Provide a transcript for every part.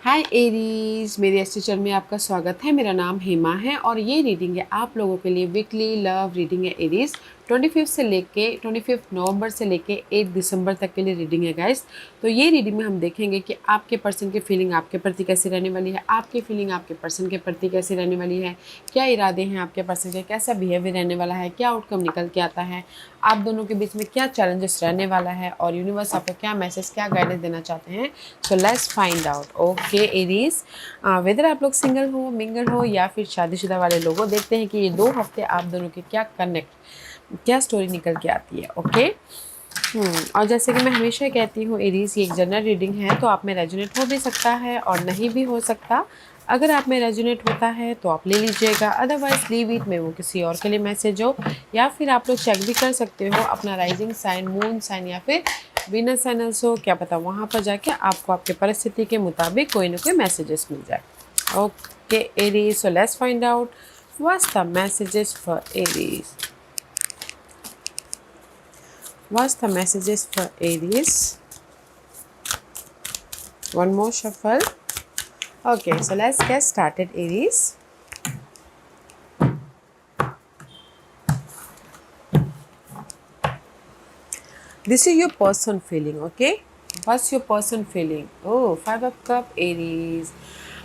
हाय Aries, मेरे इस channel में आपका स्वागत है। मेरा नाम हेमा है और ये रीडिंग है आप लोगों के लिए वीकली लव रीडिंग है एरीज। 25 नवंबर से लेके 8 दिसंबर तक के लिए रीडिंग है गाइस। तो ये रीडिंग में हम देखेंगे कि आपके पर्सन की फीलिंग आपके प्रति कैसी रहने वाली है, आपकी फीलिंग आपके पर्सन के प्रति कैसी रहने वाली है, क्या इरादे हैं आपके पर्सन के, कैसा बिहेवियर रहने वाला है, क्या आउटकम निकल के आता है, आप दोनों के बीच में क्या चैलेंजेस रहने वाला है और यूनिवर्स आपको क्या मैसेज, क्या गाइडेंस देना चाहते हैं। So let's find out. Okay Aries, whether आप लोग सिंगल हो, मिंगल हो या फिर शादीशुदा वाले लोग हो, देखते हैं कि ये 2 हफ्ते आप दोनों के क्या क्या स्टोरी निकल के आती है। ओके और जैसे कि मैं हमेशा कहती हूँ एरीज, ये एक जनरल रीडिंग है तो आप में रेजोनेट हो भी सकता है और नहीं भी हो सकता। अगर आप में रेजोनेट होता है तो आप ले लीजिएगा, अदरवाइज लीव इट में वो किसी और के लिए मैसेज हो। या फिर आप लोग चेक भी कर सकते हो अपना राइजिंग साइन, मून साइन या फिर वीनस साइनल्स हो, क्या पता वहाँ पर जाके आपको आपके परिस्थिति के मुताबिक कोई ना कोई मैसेजेस मिल जाए। Okay Aries, so let's find out what's the messages for Aries. What's the messages for Aries? One more shuffle. Okay, so let's get started, Aries. This is your person feeling, okay? What's your person feeling? Oh, 5 of Cup, Aries.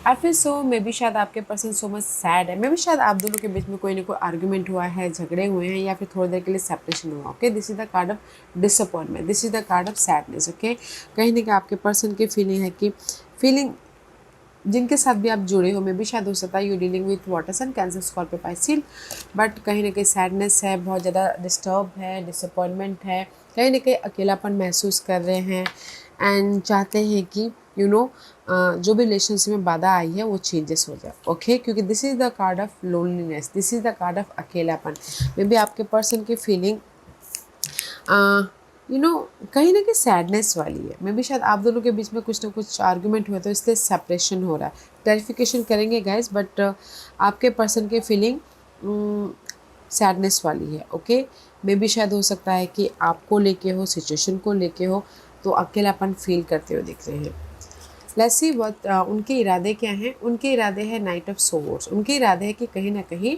I feel so may be शायद आपके person so much sad है। May be शायद आप दोनों के बीच में कोई ना कोई आर्ग्यूमेंट हुआ है, झगड़े हुए हैं या फिर थोड़ी देर के लिए सेपरेशन हुआ। Okay, this is the card of disappointment, this is the card of sadness. Okay, कहीं ना कहीं आपके पर्सन की फीलिंग है कि फीलिंग जिनके साथ भी आप जुड़े हो, मे बी शायद हो सकता है you dealing with water sign, Cancer, Scorpio, Pisces, but कहीं ना कहीं सैडनेस है, बहुत ज़्यादा डिस्टर्ब है, डिसअपॉइंटमेंट है, कहीं ना कहीं अकेलापन महसूस कर रहे हैं एंड चाहते हैं कि जो भी रिलेशनशिप में बाधा आई है वो चेंजेस हो जाए। ओके, क्योंकि this is the card of loneliness, this is the card of अकेलापन। मे बी आपके पर्सन की फीलिंग कहीं ना कहीं सैडनेस वाली है। मे बी शायद आप दोनों के बीच में कुछ ना कुछ आर्गुमेंट हुआ तो इसलिए सेपरेशन हो रहा है। क्लैरिफिकेशन करेंगे गाइस, बट आपके पर्सन की फीलिंग सैडनेस वाली है। ओके, मे बी शायद हो सकता है कि आपको लेके हो, सिचुएशन को लेके हो, तो अकेलापन फील करते हुए दिख रहे हैं। लेट्स सी व्हाट उनके इरादे क्या हैं। उनके इरादे हैं नाइट ऑफ सोर्ड्स। उनके इरादे हैं कि कहीं ना कहीं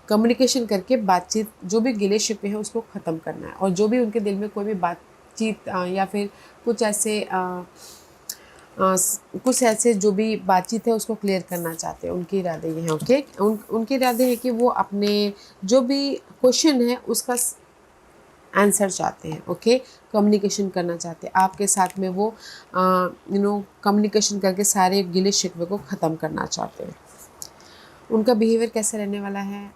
कम्युनिकेशन करके बातचीत, जो भी गिले शिकवे हैं उसको ख़त्म करना है, और जो भी उनके दिल में कोई भी बातचीत या फिर कुछ ऐसे कुछ ऐसे जो भी बातचीत है उसको क्लियर करना चाहते हैं। उनके इरादे ये हैं। ओके, उनके इरादे हैं कि वो अपने जो भी क्वेश्चन है उसका आंसर चाहते हैं। ओके, कम्युनिकेशन करना चाहते हैं आपके साथ में, वो कम्युनिकेशन करके सारे गिले शिकवे को ख़त्म करना चाहते हैं। उनका बिहेवियर कैसे रहने वाला है?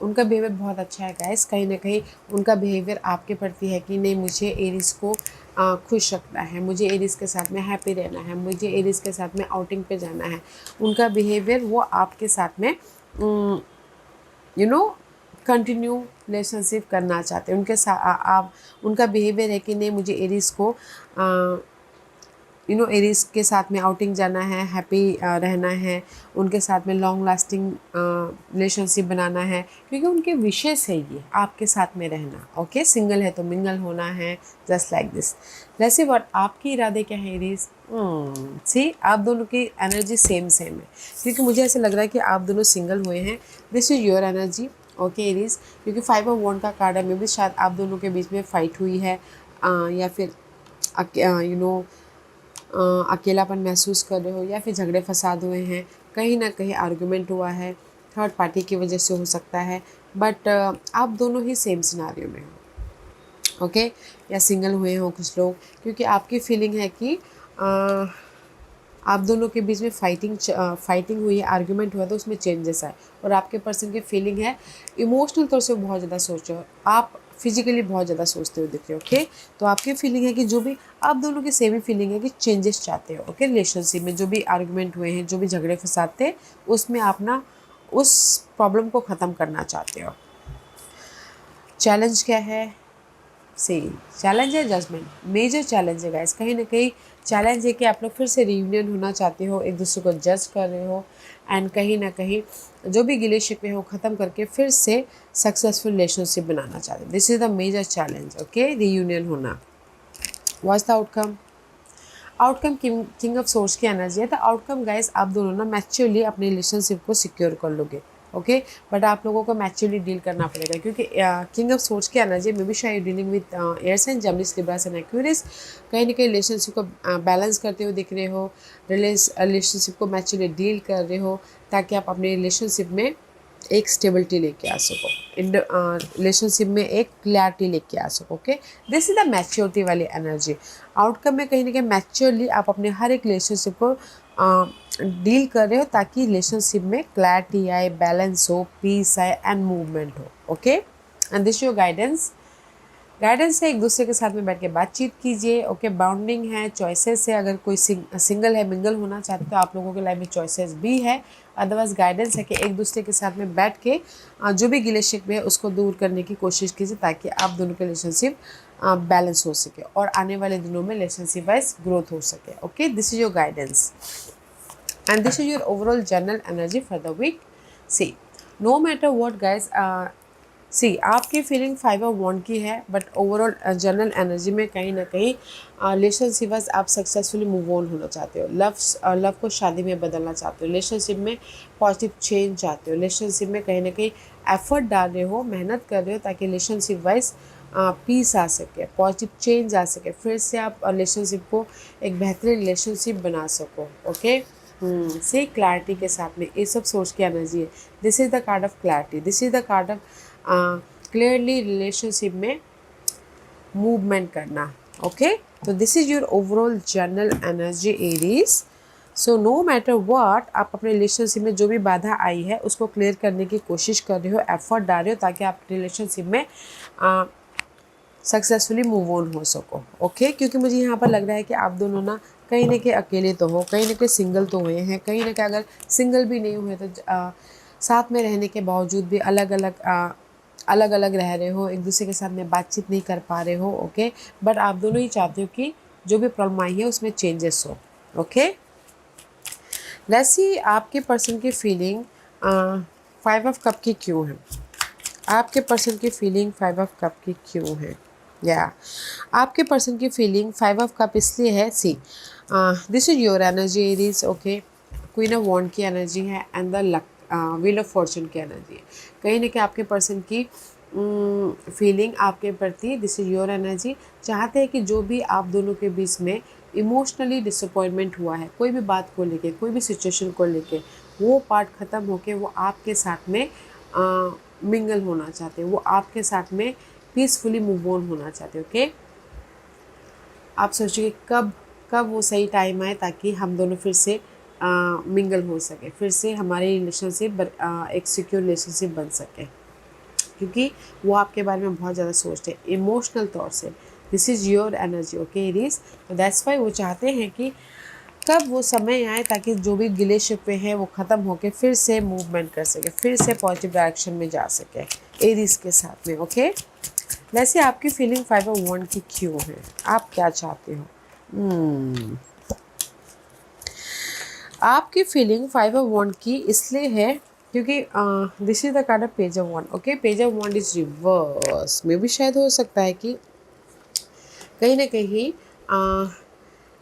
उनका बिहेवियर बहुत अच्छा है गाइस। कहीं ना कहीं उनका बिहेवियर आपके प्रति है कि नहीं, मुझे एरिस को खुश रखना है, मुझे एरिस के साथ में हैप्पी रहना है, मुझे एरिस के साथ में आउटिंग पे जाना है। उनका बिहेवियर वो आपके साथ में कंटिन्यू रिलेशनशिप करना चाहते हैं। उनके साथ आप, उनका बिहेवियर है कि नहीं, मुझे एरिस को एरीज के साथ में आउटिंग जाना है, हैप्पी रहना है, उनके साथ में लॉन्ग लास्टिंग रिलेशनशिप बनाना है, क्योंकि उनके विशेष है ये आपके साथ में रहना। ओके, सिंगल है तो मिंगल होना है, just like this. Let's see what आपके इरादे क्या है एरीज। सी, आप दोनों की एनर्जी सेम है, क्योंकि मुझे ऐसा लग रहा है कि आप दोनों सिंगल हुए हैं। This is your energy. Okay Aries, क्योंकि 5 ऑफ वॉन्ड का कार्ड है। मे बी शायद आप दोनों के बीच में फाइट हुई है, या फिर अकेलापन महसूस कर रहे हो, या फिर झगड़े फसाद हुए हैं, कहीं ना कहीं आर्गुमेंट हुआ है, थर्ड पार्टी की वजह से हो सकता है, बट आप दोनों ही सेम सिनारियो में हो। ओके, या सिंगल हुए हो कुछ लोग, क्योंकि आपकी फीलिंग है कि आप दोनों के बीच में फाइटिंग हुई है, आर्गुमेंट हुआ तो उसमें चेंजेस आए, और आपके पर्सन की फीलिंग है इमोशनल तौर से बहुत ज़्यादा सोचो, आप फिजिकली बहुत ज़्यादा सोचते हो दिख रहे हो। ओके, तो आपकी फीलिंग है कि जो भी आप दोनों की सेम ही फीलिंग है कि चेंजेस चाहते हो। ओके, रिलेशनशिप में जो भी आर्गुमेंट हुए हैं, जो भी झगड़े फसाद थे, उसमें आप ना उस प्रॉब्लम को ख़त्म करना चाहते हो। चैलेंज क्या है? सी, चैलेंज है जजमेंट, मेजर चैलेंज है गाइस। कहीं ना कहीं चैलेंज है कि आप लोग फिर से रियूनियन होना चाहते हो, एक दूसरे को जज कर रहे हो, एंड कहीं ना कहीं जो भी गिले शिकवे हो ख़त्म करके फिर से सक्सेसफुल रिलेशनशिप बनाना चाहते हो। This is the major challenge. Okay, reunion होना। What's the outcome? Outcome king of swords की एनर्जी है। तो आउटकम गाइस आप दोनों ना मैच्योरली अपने रिलेशनशिप को सिक्योर कर लोगे, ओके। बट आप लोगों को मैच्योरली डील करना पड़ेगा, क्योंकि किंग ऑफ सोर्स की एनर्जी में भी शायद dealing with air sign, Gemini, Libra and Aquarius. कहीं ना कहीं रिलेशनशिप को बैलेंस करते हुए दिख रहे हो, रिलेशनशिप को मैच्योरली डील कर रहे हो, ताकि आप अपने रिलेशनशिप में एक स्टेबिलिटी लेके आ सको, इन रिलेशनशिप में एक क्लैरिटी लेके आ सको, okay. This is the maturity वाली एनर्जी। आउटकम में कहीं ना कहीं मैच्योरली आप अपने हर एक रिलेशनशिप को डील कर रहे हो, ताकि रिलेशनशिप में क्लैरिटी आए, बैलेंस हो, पीस आए एंड मूवमेंट हो, okay. And this your guidance. Guidance है, एक दूसरे के साथ में बैठ के बातचीत कीजिए, ओके। बाउंडिंग है, चॉइसेस है, अगर कोई सिंगल है, मिंगल होना चाहते तो आप लोगों के लाइफ में चॉइसेस भी है। अदरवाइज गाइडेंस है कि एक दूसरे के साथ में बैठ के जो भी गिले शिकवे है उसको दूर करने की कोशिश कीजिए, ताकि आप दोनों के रिलेशनशिप बैलेंस हो सके और आने वाले दिनों में रिलेशनशिप वाइज ग्रोथ हो सके, okay. This is your guidance and this is your overall general energy for the week. See, no matter what guys, सी आपकी फीलिंग 5 ऑफ वॉन्ड की है, बट ओवरऑल जनरल एनर्जी में कहीं ना कहीं रिलेशनशिप वाइज आप सक्सेसफुली मूव ऑन होना चाहते हो, लव को शादी में बदलना चाहते हो, रिलेशनशिप में पॉजिटिव चेंज चाहते हो, रिलेशनशिप में कहीं ना कहीं एफर्ट डाल रहे हो, मेहनत कर रहे हो, ताकि रिलेशनशिप वाइज पीस आ सके, पॉजिटिव चेंज आ सके, फिर से आप रिलेशनशिप को एक बेहतरीन रिलेशनशिप बना सको, ओके। से क्लैरिटी के साथ में ये सब सोच की एनर्जी है। This is the card of clarity, this is the card of clearly relationship में मूवमेंट करना, ओके। तो this is your overall general energy Aries. So no matter what, आप अपने रिलेशनशिप में जो भी बाधा आई है उसको क्लियर करने की कोशिश कर रहे हो, एफर्ट डाल रहे हो, ताकि आप रिलेशनशिप में सक्सेसफुली मूव ऑन हो सको, ओके। क्योंकि मुझे यहाँ पर लग रहा है कि आप दोनों ना कहीं अकेले तो हो, कहीं ना कहीं सिंगल तो हुए हैं, कहीं ना कहीं अगर सिंगल भी नहीं हुए तो साथ में रहने के बावजूद भी अलग अलग रह रहे हो, एक दूसरे के साथ में बातचीत नहीं कर पा रहे हो, ओके। बट आप दोनों ही चाहते हो कि जो भी प्रॉब्लम आई है उसमें चेंजेस हो, ओके। लेट्स सी आपके पर्सन की फीलिंग 5 ऑफ कप की क्यों है, आपके पर्सन की फीलिंग 5 ऑफ कप की क्यों है, या आपके पर्सन की फीलिंग 5 ऑफ कप इसलिए है। See this is your energy Aries, okay. Queen of wand की एनर्जी है and the luck wheel of fortune की एनर्जी है। कहीं ना कहीं आपके पर्सन की फीलिंग आपके प्रति, दिस इज योर एनर्जी, चाहते हैं कि जो भी आप दोनों के बीच में इमोशनली डिसअपॉइंटमेंट हुआ है, कोई भी बात को लेके, कोई भी सिचुएशन को लेके, वो पार्ट ख़त्म होके वो आपके साथ में मिंगल होना चाहते हैं, वो आपके साथ में पीसफुली मूव ऑन होना चाहते हैं, ओके। आप सोचिए कब कब वो सही टाइम आए, ताकि हम दोनों फिर से मिंगल हो सके, फिर से हमारी रिलेशनशिप एक सिक्योर रिलेशनशिप बन सके, क्योंकि वो आपके बारे में बहुत ज़्यादा सोचते हैं इमोशनल तौर से। This is your energy, okay Aries. तो दैट्स वाई वो चाहते हैं कि कब वो समय आए, ताकि जो भी गिले शिकवे हैं वो ख़त्म होके फिर से मूवमेंट कर सके, फिर से पॉजिटिव डायरेक्शन में जा सके एरीज के साथ में, ओके। वैसे आपकी फीलिंग 5 ऑफ वॉन्ड की क्यों है, आप क्या चाहते हो? आपकी फीलिंग 5 ऑफ वॉन्ड की इसलिए है क्योंकि this is the card of page of wand, okay. Page of wand is reverse में भी शायद हो सकता है कि कहीं ना कहीं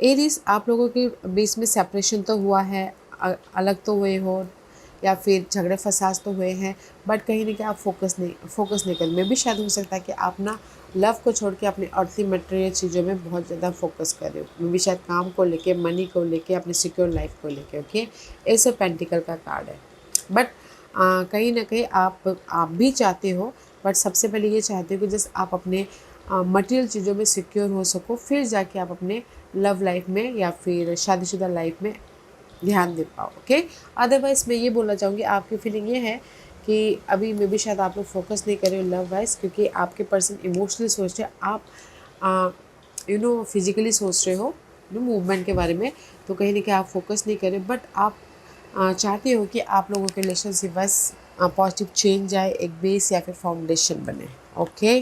एरीज आप लोगों के बीच में सेपरेशन तो हुआ है, अलग तो हुए हो, या फिर झगड़े फसाद तो हुए हैं, बट कहीं ना कहीं आप फोकस नहीं कर, में भी शायद हो सकता है कि आप ना लव को छोड़ के अपने अर्थली मटेरियल चीज़ों में बहुत ज़्यादा फोकस कर रहे हो, में भी शायद काम को लेके, मनी को लेके, अपनी सिक्योर लाइफ को लेके, ओके। एस ऑफ पेंटिकल का कार्ड है, बट कहीं ना कहीं आप भी चाहते हो, बट सबसे पहले ये चाहते हो कि जस्ट आप अपने मटेरियल चीज़ों में सिक्योर हो सको, फिर जाके आप अपने लव लाइफ में या फिर शादीशुदा लाइफ में ध्यान दे पाओ, ओके। अदरवाइज मैं ये बोलना चाहूँगी, आपकी फीलिंग ये है कि अभी में भी शायद आप लोग फोकस नहीं कर रहे हो लव वाइज, क्योंकि आपके पर्सन इमोशनली सोच रहे, आप फिजिकली सोच रहे हो मूवमेंट के बारे में, तो कहीं ना कहीं आप फोकस नहीं कर रहे, बट आप चाहते हो कि आप लोगों के रिलेशनशिप बस पॉजिटिव चेंज आए, एक बेस या फिर फाउंडेशन बने, ओके।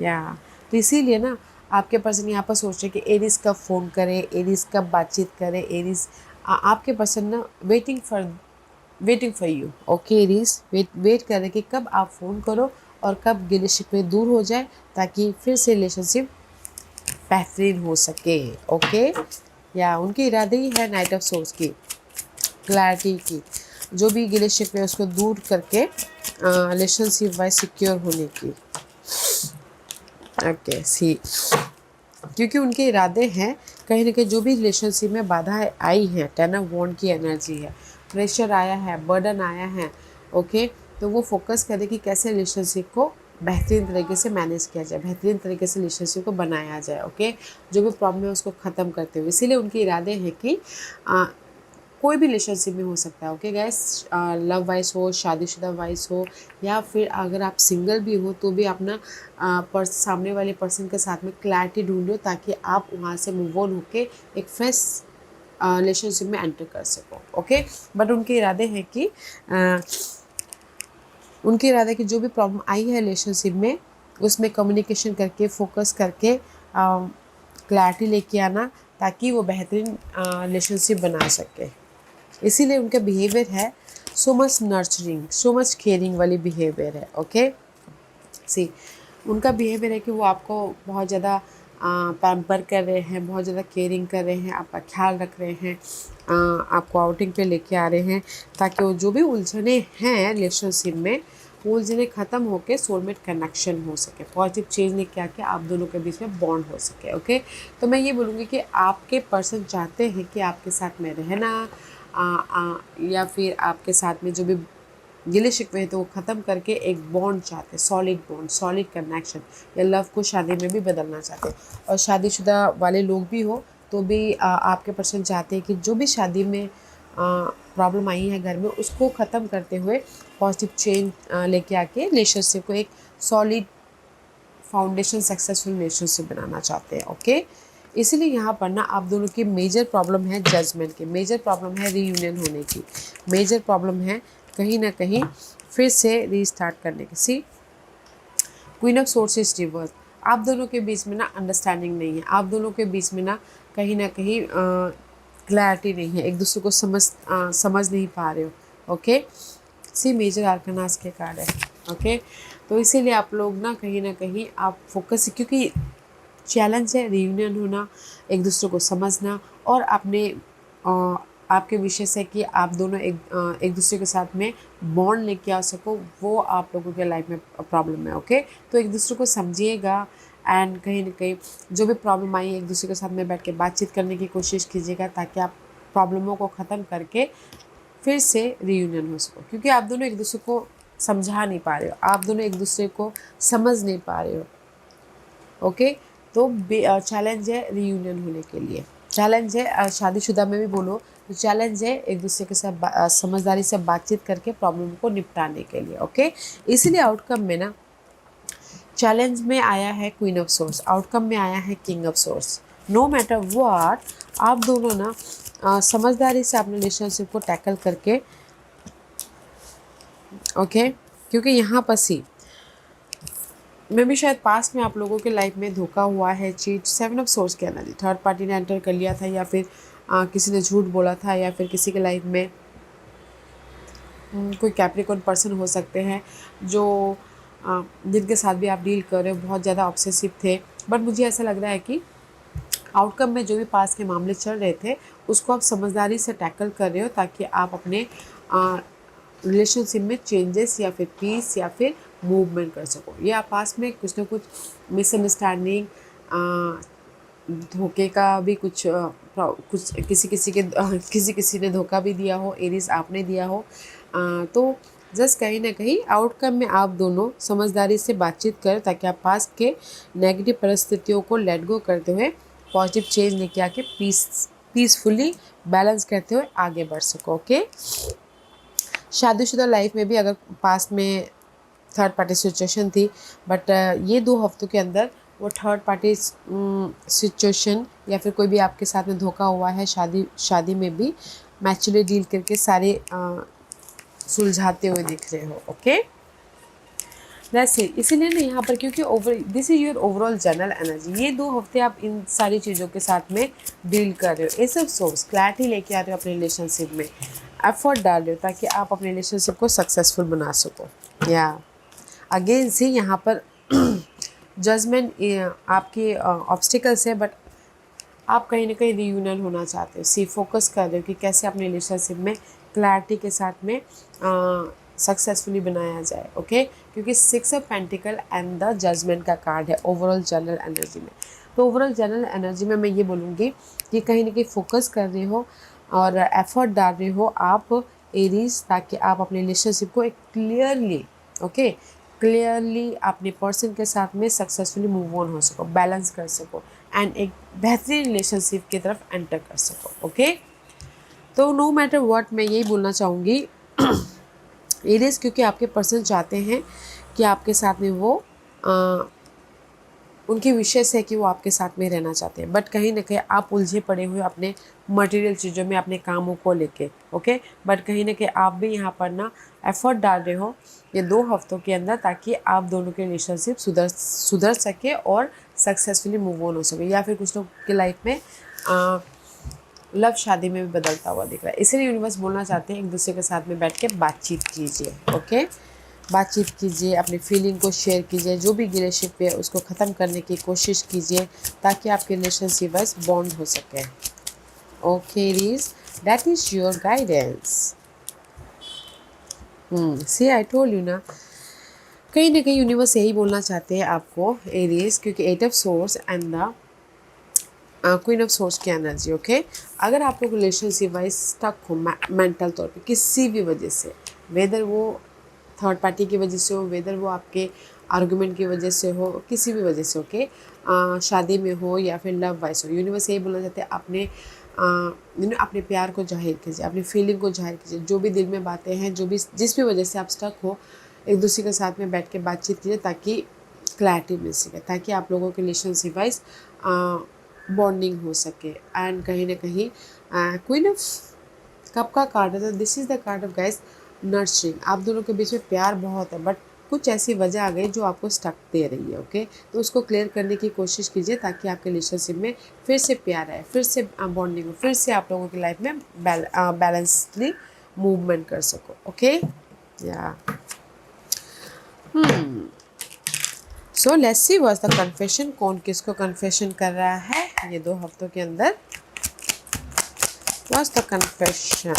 या तो इसीलिए ना आपके पर्सन यहाँ पर सोच रहे कि एरीज कब फ़ोन करे, एरीज कब बातचीत करे, एरीज आपके पर्सन ना waiting for you, okay Aries, wait कर रहे कि कब आप फ़ोन करो और कब गिले शिकवे दूर हो जाए, ताकि फिर से रिलेशनशिप बेहतरीन हो सके। ओके, या उनके इरादे ही है नाइट ऑफ सोर्स की, क्लैरिटी की, जो भी गिले शिकवे उसको दूर करके रिलेशनशिप वाइज सिक्योर होने की। ओके सी, क्योंकि उनके इरादे हैं कहीं ना कहीं जो भी रिलेशनशिप में बाधा आई है, टेन ऑफ वॉन्ड की एनर्जी है, प्रेशर आया है, बर्डन आया है। ओके, तो वो फोकस करे कि कैसे रिलेशनशिप को बेहतरीन तरीके से मैनेज किया जाए, बेहतरीन तरीके से रिलेशनशिप को बनाया जाए। ओके, जो भी प्रॉब्लम है उसको ख़त्म करते हुए, इसीलिए उनके इरादे हैं कि कोई भी रिलेशनशिप में हो सकता है। ओके गैस, लव वाइज हो, शादीशुदा वाइज हो, या फिर अगर आप सिंगल भी हो तो भी अपना सामने वाले पर्सन के साथ में क्लैरिटी ढूंढो, ताकि आप वहाँ से मूव ऑन होके एक फ्रेश रिलेशनशिप में एंटर कर सको। ओके, बट उनके इरादे हैं कि जो भी प्रॉब्लम आई है रिलेशनशिप में, उसमें कम्युनिकेशन करके, फोकस करके क्लैरिटी लेके आना, ताकि वो बेहतरीन रिलेशनशिप बना सके। इसीलिए उनका बिहेवियर है so much nurturing, so much caring वाली बिहेवियर है। ओके सी, उनका बिहेवियर है कि वो आपको बहुत ज़्यादा पैम्पर कर रहे हैं, बहुत ज़्यादा केयरिंग कर रहे हैं, आपका ख्याल रख रहे हैं, आपको आउटिंग पे लेके आ रहे हैं, ताकि वो जो भी उलझने हैं रिलेशनशिप में, वो उलझने ख़त्म होकर सोलमेट कनेक्शन हो सके, पॉजिटिव चेंज लेके आके आप दोनों के बीच में बॉन्ड हो सके। ओके, तो मैं ये बोलूँगी कि आपके पर्सन चाहते हैं कि आपके साथ में रहना, या फिर आपके साथ में जो भी गिले शिकवे हैं तो वो ख़त्म करके एक बॉन्ड चाहते हैं, सॉलिड बॉन्ड, सॉलिड कनेक्शन, या लव को शादी में भी बदलना चाहते हैं। और शादीशुदा वाले लोग भी हो तो भी आपके पर्सन चाहते हैं कि जो भी शादी में प्रॉब्लम आई है घर में, उसको ख़त्म करते हुए पॉजिटिव चेंज लेके आके रिलेशनशिप को एक सॉलिड फाउंडेशन, सक्सेसफुल रिलेशनशिप बनाना चाहते हैं। ओके, इसीलिए यहाँ पर ना आप दोनों की मेजर प्रॉब्लम है जजमेंट की, मेजर प्रॉब्लम है रीयूनियन होने की, मेजर प्रॉब्लम है कहीं ना कहीं फिर से रीस्टार्ट करने की। सी, क्वीन ऑफ सोर्सेस रिवर्स, आप दोनों के बीच में ना अंडरस्टैंडिंग नहीं है, आप दोनों के बीच में ना कहीं क्लैरिटी नहीं है, एक दूसरे को समझ नहीं पा रहे हो। ओके सी, मेजर आर्कनास के कार्ड है। ओके, तो इसीलिए आप लोग ना कहीं आप फोकस, क्योंकि चैलेंज है रीयूनियन होना, एक दूसरे को समझना, और अपने आपके विषय से कि आप दोनों एक दूसरे के साथ में बॉन्ड लेके आ सको, वो आप लोगों के लाइफ में प्रॉब्लम है। ओके, तो एक दूसरे को समझिएगा, एंड कहीं ना कहीं जो भी प्रॉब्लम आई है एक दूसरे के साथ में बैठ के बातचीत करने की कोशिश कीजिएगा, ताकि आप प्रॉब्लमों को ख़त्म करके फिर से रीयूनियन हो सको, क्योंकि आप दोनों एक दूसरे को समझा नहीं पा रहे हो, आप दोनों एक दूसरे को समझ नहीं पा रहे हो। ओके, तो चैलेंज है रीयूनियन होने के लिए, चैलेंज है शादीशुदा में भी बोलो तो चैलेंज है एक दूसरे के साथ समझदारी से बातचीत करके प्रॉब्लम को निपटाने के लिए। ओके, इसलिए आउटकम में ना, चैलेंज में आया है क्वीन ऑफ सोर्स, आउटकम में आया है king of swords. No matter what, आप दोनों ना समझदारी से अपने रिलेशनशिप को टैकल करके, ओके, क्योंकि यहाँ पर सी मैं भी शायद पास्ट में आप लोगों के लाइफ में धोखा हुआ है, चीट, सेवन ऑफ सोर्स के एनर्जी, थर्ड पार्टी ने एंटर कर लिया था, या फिर किसी ने झूठ बोला था, या फिर किसी के लाइफ में कोई कैप्रिकॉर्न पर्सन हो सकते हैं जो जिनके साथ भी आप डील कर रहे हो बहुत ज़्यादा ऑब्सेसिव थे। बट मुझे ऐसा लग रहा है कि आउटकम में जो भी पास के मामले चल रहे थे उसको आप समझदारी से टैकल कर रहे हो, ताकि आप अपने रिलेशनशिप में चेंजेस या फिर पीस या फिर मूवमेंट कर सको, या पास में कुछ ना कुछ मिसअंडरस्टैंडिंग, धोखे का भी कुछ किसी ने धोखा भी दिया हो, एरीज आपने दिया हो, तो जस्ट कहीं ना कहीं आउटकम में आप दोनों समझदारी से बातचीत करें, ताकि आप पास के नेगेटिव परिस्थितियों को लेट गो करते हुए पॉजिटिव चेंज लेके आके पीसफुली बैलेंस करते हुए आगे बढ़ सको। ओके, शादीशुदा लाइफ में भी अगर पास्ट में थर्ड पार्टी सिचुएशन थी, बट ये 2 हफ्तों के अंदर वो थर्ड पार्टी सिचुएशन या फिर कोई भी आपके साथ में धोखा हुआ है शादी में भी मैच्योरली डील करके सारे सुलझाते हुए दिख रहे हो। Okay, that's it. इसीलिए ना यहाँ पर, क्योंकि this is your overall general energy, ये 2 हफ्ते आप इन सारी चीज़ों के साथ में डील कर रहे हो, ये सब सोर्स क्लैरिटी लेके आ रहे हो अपने रिलेशनशिप में, एफर्ट डाल रहे हो ताकि आप अपने रिलेशनशिप को सक्सेसफुल बना सको। या अगेन से यहाँ पर जजमेंट आपके ऑब्स्टिकल्स है, बट आप कहीं ना कहीं रियूनियन होना चाहते हो। सी फोकस कर रहे हो कि कैसे अपने रिलेशनशिप में क्लैरिटी के साथ में सक्सेसफुली बनाया जाए। ओके, क्योंकि 6 of pentacles and the judgement का कार्ड है ओवरऑल जनरल एनर्जी में। तो ओवरऑल जनरल एनर्जी में मैं ये बोलूँगी कि कहीं ना कहीं फोकस कर रहे हो और एफर्ट डाल रहे हो आप एरीज, ताकि आप अपने रिलेशनशिप को एक क्लियरली अपने पर्सन के साथ में सक्सेसफुली मूव ऑन हो सको, बैलेंस कर सको एंड एक बेहतरीन रिलेशनशिप की तरफ एंटर कर सको। ओके, तो नो मैटर व्हाट मैं यही बोलना चाहूँगी एरीज, क्योंकि आपके पर्सन चाहते हैं कि आपके साथ में वो उनकी विशेष है कि वो आपके साथ में रहना चाहते हैं, बट कहीं ना कहीं आप उलझे पड़े हुए अपने मटेरियल चीज़ों में, अपने कामों को लेके। ओके, बट कहीं ना कहीं आप भी यहाँ पर ना एफर्ट डाल रहे हो ये 2 हफ्तों के अंदर, ताकि आप दोनों के रिलेशनशिप सुधर सके और सक्सेसफुली मूव ऑन हो सके। या फिर कुछ लोग की लाइफ में लव शादी में भी बदलता हुआ दिख रहा है। इसीलिए यूनिवर्स बोलना चाहते हैं एक दूसरे के साथ में बैठ के बातचीत कीजिए। ओके, बातचीत कीजिए, अपनी फीलिंग को शेयर कीजिए, जो भी रिलेशनशिप है उसको ख़त्म करने की कोशिश कीजिए, ताकि आपके रिलेशनशिप बस बॉन्ड हो सके। ओके रीज, that is your guidance. See I told you ना, कहीं ना कहीं यूनिवर्स यही बोलना चाहते हैं आपको एरीज, क्योंकि 8 of source and the queen of swords की एनर्जी। ओके, अगर आप लोग रिलेशनशिप वाइज स्टक हो मेंटल तौर पे किसी भी वजह से, वेदर वो थर्ड पार्टी की वजह से हो, वेदर वो आपके आर्गुमेंट की वजह से हो, किसी भी वजह से, ओके, शादी में हो या फिर लव वाइज हो, यूनिवर्स यही बोलना चाहते हैं अपने अपने प्यार को जाहिर कीजिए, अपनी फीलिंग को जाहिर कीजिए, जो भी दिल में बातें हैं, जो भी जिस भी वजह से आप स्टक हो, एक दूसरे के साथ में बैठ के बातचीत कीजिए, ताकि क्लैरिटी मिल सके, ताकि आप लोगों के रिलेशनशिप वाइज बॉन्डिंग हो सके। एंड कहीं ना कहीं क्वीन ऑफ कप का कार्ड है, तो this is the card of guys nurturing. आप दोनों के बीच में प्यार बहुत है, बट कुछ ऐसी वजह आ गई जो आपको स्टक दे रही है। ओके, तो उसको क्लियर करने की कोशिश कीजिए, ताकि आपके रिलेशनशिप में फिर से प्यार आए, फिर से बॉन्डिंग हो, फिर से आप लोगों की लाइफ में बैलेंसली मूवमेंट कर सको। ओके, या so let's see what's the confession, कौन किसको कन्फेशन कर रहा है ये 2 हफ्तों के अंदर। What's the confession?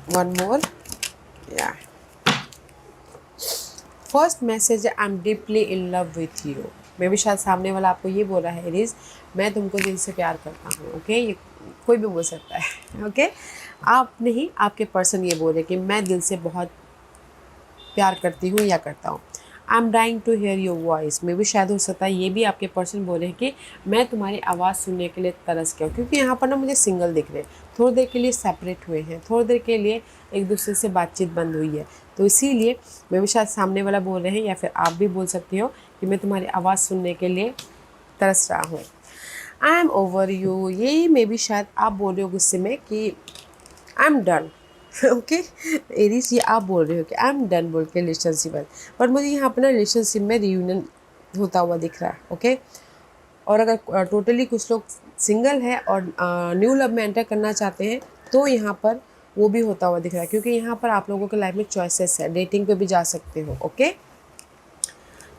One more, या first message, I am deeply in love with you. मे भी शायद सामने वाला आपको ये बोल रहा है एरीज, मैं तुमको दिल से प्यार करता हूँ। ओके, ये कोई भी बोल सकता है। ओके, आप नहीं, आपके पर्सन ये बोल रहे कि मैं दिल से बहुत प्यार करती हूँ या करता हूँ। I am dying to hear your voice. मे भी शायद हो सकता है ये भी आपके पर्सन बोल रहे हैं कि मैं तुम्हारी आवाज़ सुनने के लिए तरस गया हूँ, क्योंकि यहाँ पर ना मुझे सिंगल दिख रहे हैं, थोड़ी देर के लिए सेपरेट हुए हैं, थोड़ी देर के लिए एक दूसरे से बातचीत बंद हुई है, तो इसीलिए मैं भी शायद सामने वाला बोल रहे हैं, या फिर आप भी बोल सकती हो कि मैं तुम्हारी आवाज़ सुनने के लिए तरस रहा हूँ। आई एम ओवर यू, ये मे भी शायद आप बोल रहे हो गुस्से में कि I am done. Okay Aries, ये आप बोल रहे हो कि आई एम डन बोल के रिलेशनशिप है, बट मुझे यहाँ पर ना रिलेशनशिप में रियूनियन होता हुआ दिख रहा है। ओके, और अगर टोटली कुछ लोग सिंगल है और न्यू लव में एंटर करना चाहते हैं, तो यहाँ पर वो भी होता हुआ दिख रहा है, क्योंकि यहाँ पर आप लोगों के लाइफ में चॉइसेस है, डेटिंग पे भी जा सकते हो। ओके,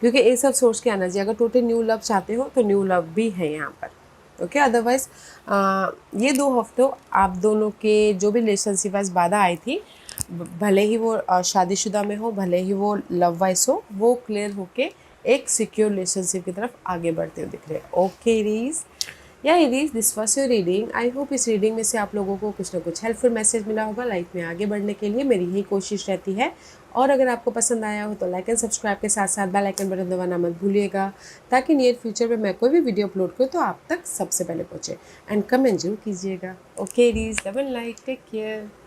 क्योंकि ये सब सोर्स की एनर्जी, अगर टोटल न्यू लव चाहते हो तो न्यू लव भी है यहाँ पर। ओके, अदरवाइज ये 2 हफ्तों आप दोनों के जो भी रिलेशनशिप वाइज बाधा आई थी, भले ही वो शादीशुदा में हो, भले ही वो लव वाइज हो, वो क्लियर होके एक सिक्योर रिलेशनशिप की तरफ आगे बढ़ते हुए दिख रहे हैं। ओके रीज, या इरीज, this was your reading. I hope इस रीडिंग में से आप लोगों को कुछ ना कुछ हेल्पफुल मैसेज मिला होगा। लाइफ में आगे बढ़ने के लिए मेरी यही कोशिश रहती है, और अगर आपको पसंद आया हो तो लाइक एंड सब्सक्राइब के साथ साथ बेल आइकन बटन दबाना मत भूलिएगा, ताकि नियर फ्यूचर में मैं कोई भी वीडियो अपलोड करूँ तो आप तक सबसे पहले पहुँचे। एंड कमेंट जरूर कीजिएगा। ओके रीज, डबल लाइक, टेक केयर।